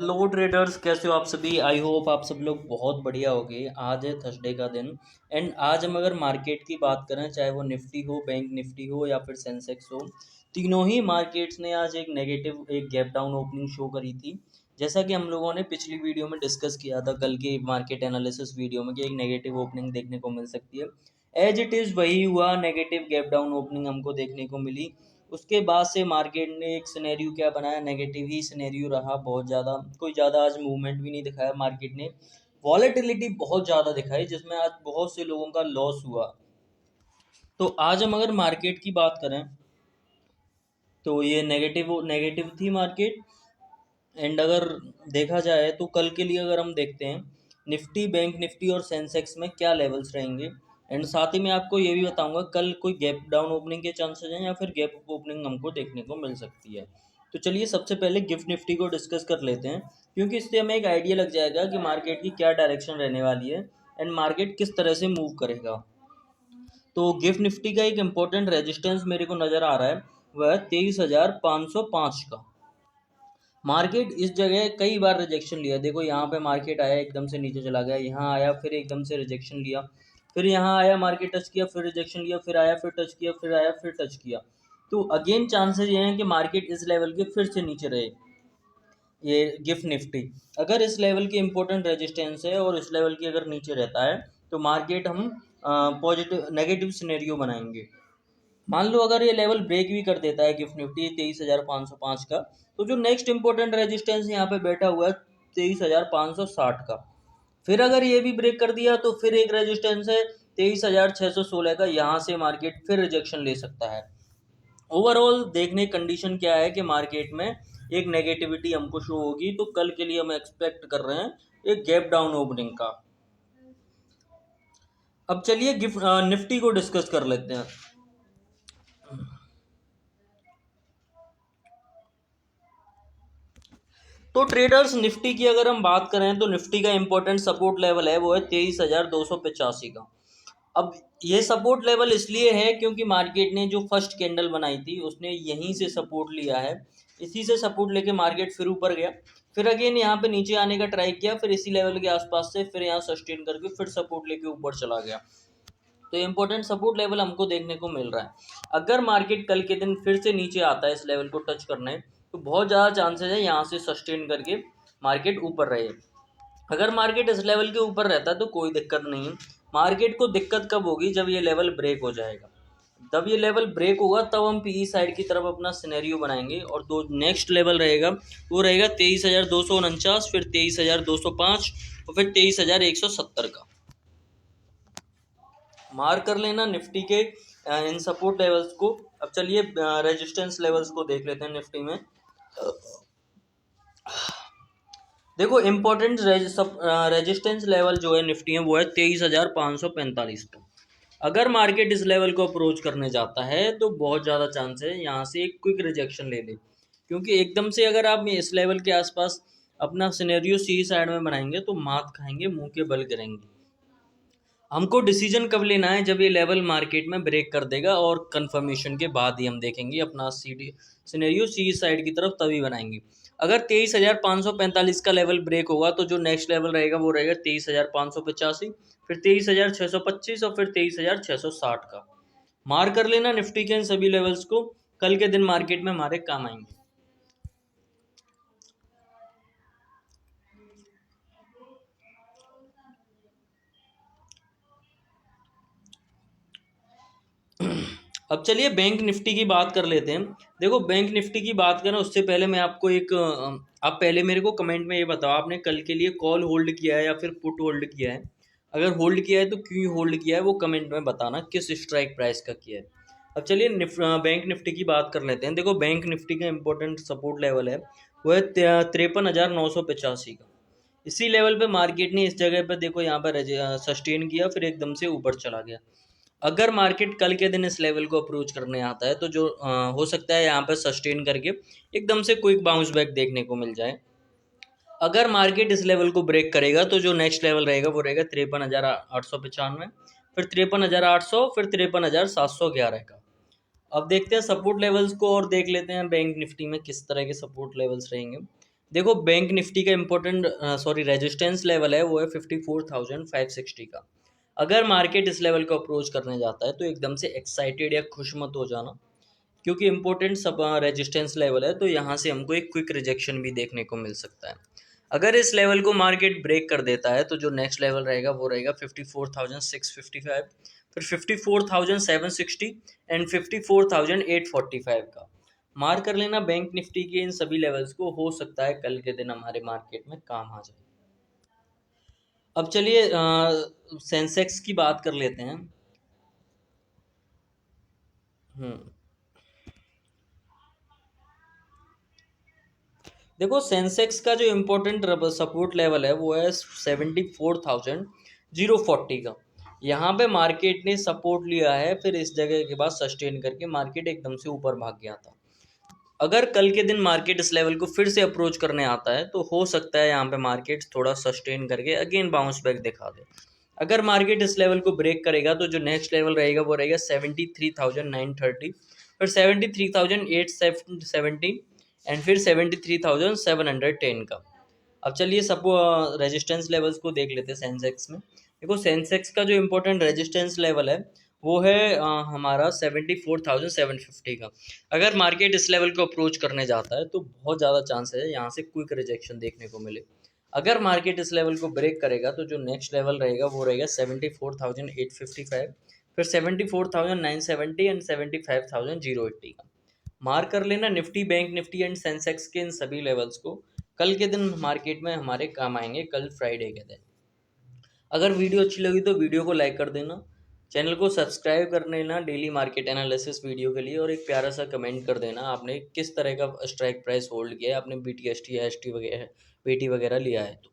Hello traders, कैसे हो आप सभी। आई होप आप सब लोग बहुत बढ़िया होगे। आज है थर्सडे का दिन एंड आज हम अगर मार्केट की बात करें, चाहे वो निफ्टी हो, बैंक निफ्टी हो या फिर सेंसेक्स हो, तीनों ही मार्केट्स ने आज एक नेगेटिव एक गैप डाउन ओपनिंग शो करी थी। जैसा कि हम लोगों ने पिछली वीडियो में डिस्कस किया था, कल की मार्केट एनालिसिस वीडियो में, कि एक नेगेटिव ओपनिंग देखने को मिल सकती है। एज इट इज़ वही हुआ, नेगेटिव गैप डाउन ओपनिंग हमको देखने को मिली। उसके बाद से मार्केट ने एक सिनेरियो क्या बनाया, नेगेटिव ही सिनेरियो रहा। बहुत ज़्यादा कोई ज़्यादा आज मूवमेंट भी नहीं दिखाया मार्केट ने। वॉलेटिलिटी बहुत ज़्यादा दिखाई, जिसमें आज बहुत से लोगों का लॉस हुआ। तो आज हम अगर मार्केट की बात करें तो ये नेगेटिव नेगेटिव थी मार्केट। एंड अगर देखा जाए तो कल के लिए अगर हम देखते हैं, निफ्टी, बैंक निफ्टी और सेंसेक्स में क्या लेवल्स रहेंगे। एंड साथ ही मैं आपको ये भी बताऊंगा कल कोई गैप डाउन ओपनिंग के चांसेस हैं या फिर गैप ओपनिंग हमको देखने को मिल सकती है। तो चलिए सबसे पहले गिफ्ट निफ्टी को डिस्कस कर लेते हैं, क्योंकि इससे हमें एक आइडिया लग जाएगा कि मार्केट की क्या डायरेक्शन रहने वाली है एंड मार्केट किस तरह से मूव करेगा। तो गिफ्ट निफ्टी का एक इम्पोर्टेंट रेजिस्टेंस मेरे को नज़र आ रहा है, वह 23,505 का। मार्केट इस जगह कई बार रिजेक्शन लिया। देखो यहाँ पे मार्केट आया, एकदम से नीचे चला गया, यहाँ आया, फिर एकदम से रिजेक्शन लिया, फिर यहाँ आया, मार्केट टच किया, फिर रिजेक्शन लिया, फिर आया, फिर टच किया, फिर आया, फिर टच किया। तो अगेन चांसेस ये हैं कि मार्केट इस लेवल के फिर से नीचे रहे। ये गिफ्ट निफ्टी अगर इस लेवल की इंपॉर्टेंट रेजिस्टेंस है और इस लेवल की अगर नीचे रहता है तो मार्केट हम पॉजिटिव नेगेटिव सिनेरियो बनाएंगे। मान लो अगर ये लेवल ब्रेक भी कर देता है गिफ्ट निफ्टी 23,505 का, तो जो नेक्स्ट इंपॉर्टेंट रेजिस्टेंस यहाँ पे बैठा हुआ है 23,560 का। फिर अगर ये भी ब्रेक कर दिया तो फिर एक रेजिस्टेंस है 23,616 का, यहाँ से मार्केट फिर रिजेक्शन ले सकता है। ओवरऑल देखने कंडीशन क्या है कि मार्केट में एक नेगेटिविटी हमको शो होगी। तो कल के लिए हम एक्सपेक्ट कर रहे हैं एक गैप डाउन ओपनिंग का। अब चलिए गिफ्ट निफ्टी को डिस्कस कर लेते हैं। तो ट्रेडर्स, निफ्टी की अगर हम बात करें तो निफ्टी का इंपॉर्टेंट सपोर्ट लेवल है वो है 23,285 का। अब ये सपोर्ट लेवल इसलिए है क्योंकि मार्केट ने जो फर्स्ट कैंडल बनाई थी उसने यहीं से सपोर्ट लिया है। इसी से सपोर्ट लेके मार्केट फिर ऊपर गया, फिर अगेन यहाँ पे नीचे आने का ट्राई किया, फिर इसी लेवल के आसपास से फिर यहाँ सस्टेन करके फिर सपोर्ट लेके ऊपर चला गया। तो इम्पोर्टेंट सपोर्ट लेवल हमको देखने को मिल रहा है। अगर मार्केट कल के दिन फिर से नीचे आता है इस लेवल को टच करने, तो बहुत ज़्यादा चांसेस है यहाँ से सस्टेन करके मार्केट ऊपर रहे। अगर मार्केट इस लेवल के ऊपर रहता है तो कोई दिक्कत नहीं है। मार्केट को दिक्कत कब होगी, जब ये लेवल ब्रेक हो जाएगा। जब ये लेवल ब्रेक होगा तब हम पीई साइड की तरफ अपना सिनेरियो बनाएंगे। और दो नेक्स्ट लेवल रहेगा वो रहेगा 23,249, फिर 23,205 और फिर 23,170 का। मार्क कर लेना निफ्टी के इन सपोर्ट लेवल्स को। अब चलिए रेजिस्टेंस लेवल्स को देख लेते हैं निफ्टी में। देखो इम्पोर्टेंट रेजिस्टेंस लेवल जो है निफ्टी में वो है 23,545 का। अगर मार्केट इस लेवल को अप्रोच करने जाता है तो बहुत ज़्यादा चांस है यहाँ से एक क्विक रिजेक्शन ले ले, क्योंकि एकदम से अगर आप इस लेवल के आसपास अपना सिनेरियो सी साइड में बनाएंगे तो मात खाएंगे, मुंह के बल गिरेंगे। हमको डिसीजन कब लेना है, जब ये लेवल मार्केट में ब्रेक कर देगा और कंफर्मेशन के बाद ही हम देखेंगे अपना सी सिनेरियो सी साइड की तरफ, तभी बनाएंगे। अगर 23,545 का लेवल ब्रेक होगा तो जो नेक्स्ट लेवल रहेगा वो रहेगा 23,585, फिर 23,625 और फिर 23,660 का। मार्क कर लेना निफ्टी के इन सभी लेवल्स को, कल के दिन मार्केट में हमारे काम आएंगे। अब चलिए बैंक निफ्टी की बात कर लेते हैं। देखो बैंक निफ्टी की बात करें उससे पहले मैं आपको एक आप पहले मेरे को कमेंट में ये बताओ, आपने कल के लिए कॉल होल्ड किया है या फिर पुट होल्ड किया है। अगर होल्ड किया है तो क्यों होल्ड किया है वो कमेंट में बताना, किस स्ट्राइक प्राइस का किया है। अब चलिए बैंक निफ्टी की बात कर लेते हैं। देखो बैंक निफ्टी का इंपॉर्टेंट सपोर्ट लेवल है वो है 53,985 का। इसी लेवल पे मार्केट ने इस जगह पे देखो यहाँ पर सस्टेन किया, फिर एकदम से ऊपर चला गया। अगर मार्केट कल के दिन इस लेवल को अप्रोच करने आता है तो जो हो सकता है यहाँ पर सस्टेन करके एकदम से क्विक बाउंस बैक देखने को मिल जाए। अगर मार्केट इस लेवल को ब्रेक करेगा तो जो नेक्स्ट लेवल रहेगा वो रहेगा 53,895, फिर 53,800, फिर 53,711 का। अब देखते हैं सपोर्ट लेवल्स को और देख लेते हैं बैंक निफ्टी में किस तरह के सपोर्ट लेवल्स रहेंगे। देखो बैंक निफ्टी का इम्पोर्टेंट रेजिस्टेंस लेवल है वो है 54,560 का। अगर मार्केट इस लेवल को अप्रोच करने जाता है तो एकदम से एक्साइटेड या खुश मत हो जाना, क्योंकि इम्पोर्टेंट सब रेजिस्टेंस लेवल है, तो यहाँ से हमको एक क्विक रिजेक्शन भी देखने को मिल सकता है। अगर इस लेवल को मार्केट ब्रेक कर देता है तो जो नेक्स्ट लेवल रहेगा वो रहेगा 54,655, फिर 54,760 एंड 54,845 का। मार्क कर लेना बैंक निफ्टी के इन सभी लेवल्स को, हो सकता है कल के दिन हमारे मार्केट में काम आ जाए। अब चलिए सेंसेक्स की बात कर लेते हैं। हम्म देखो सेंसेक्स का जो इम्पोर्टेंट सपोर्ट लेवल है वो है 74,040 का। यहाँ पे मार्केट ने सपोर्ट लिया है, फिर इस जगह के बाद सस्टेन करके मार्केट एकदम से ऊपर भाग गया था। अगर कल के दिन मार्केट इस लेवल को फिर से अप्रोच करने आता है तो हो सकता है यहाँ पे मार्केट थोड़ा सस्टेन करके अगेन बाउंस बैक दिखा दे। अगर मार्केट इस लेवल को ब्रेक करेगा तो जो नेक्स्ट लेवल रहेगा वो रहेगा 73,930, फिर 73,817 एंड फिर 73,710 का। अब चलिए सब रेजिस्टेंस लेवल्स को देख लेते हैं सेंसेक्स में। देखो सेंसेक्स का जो इम्पोर्टेंट रेजिस्टेंस लेवल है वो है हमारा 74,750 का। अगर मार्केट इस लेवल को अप्रोच करने जाता है तो बहुत ज़्यादा चांस है यहाँ से क्विक रिजेक्शन देखने को मिले। अगर मार्केट इस लेवल को ब्रेक करेगा तो जो नेक्स्ट लेवल रहेगा वो रहेगा 74,855, फिर 74,970 एंड 75,080 का। मार्क कर लेना Nifty bank Nifty and Sensex के इन सभी लेवल्स को, कल के दिन मार्केट में हमारे काम आएंगे, कल फ्राइडे के दिन। अगर वीडियो अच्छी लगी तो वीडियो को लाइक कर देना, चैनल को सब्सक्राइब कर लेना डेली मार्केट एनालिसिस वीडियो के लिए, और एक प्यारा सा कमेंट कर देना आपने किस तरह का स्ट्राइक प्राइस होल्ड किया है, आपने BTST या ST वगैरह BT वगैरह लिया है तो।